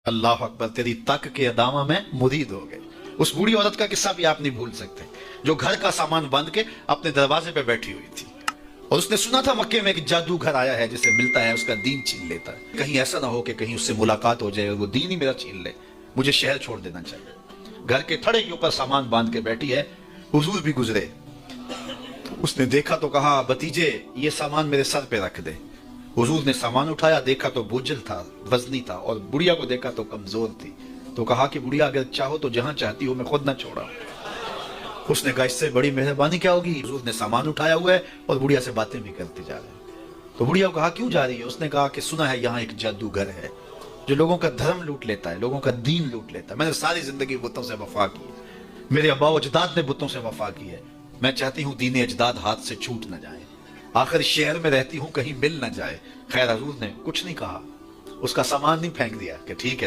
अल्लाह अकबर, तेरी तक के अदामा में मुरीद हो गए। उस बूढ़ी औरत का किस्सा भी आप नहीं भूल सकते, जो घर का सामान बंद के अपने दरवाजे पे बैठी हुई थी और उसने सुना था मक्के में एक जादूगर आया है जिसे मिलता है उसका दीन छीन लेता है। कहीं ऐसा ना हो कि कहीं उससे मुलाकात हो जाए और वो दीन ही मेरा छीन ले, मुझे शहर छोड़ देना चाहिए। घर के थड़े के ऊपर सामान बांध के बैठी है। हुजूर भी गुजरे, उसने देखा तो कहा, भतीजे ये सामान मेरे सर पे रख दे। हुजूर ने सामान उठाया, देखा तो बोझल था, वजनी था, और बुढ़िया को देखा तो कमजोर थी। तो कहा कि बुढ़िया अगर चाहो तो जहां चाहती हो, मैं खुद ना छोड़ा। उसने कहा इससे बड़ी मेहरबानी क्या होगी। हुजूर ने सामान उठाया हुआ है और बुढ़िया से बातें भी करते जा रहे हैं। तो बुढ़िया को कहा क्यों जा रही है। उसने कहा कि सुना है यहाँ एक जादूगर है जो लोगों का धर्म लूट लेता है, लोगों का दीन लूट लेता है। मैंने सारी जिंदगी बुतों से वफा की है, मेरे अब्बा अजदाद ने बुतों से वफा की है। मैं चाहती हूँ दीन अजदाद हाथ से छूट न जाए, आखिर शहर में रहती हूँ कहीं मिल न जाए। खैर हुजूर ने कुछ नहीं कहा, उसका सामान नहीं फेंक दिया कि ठीक है।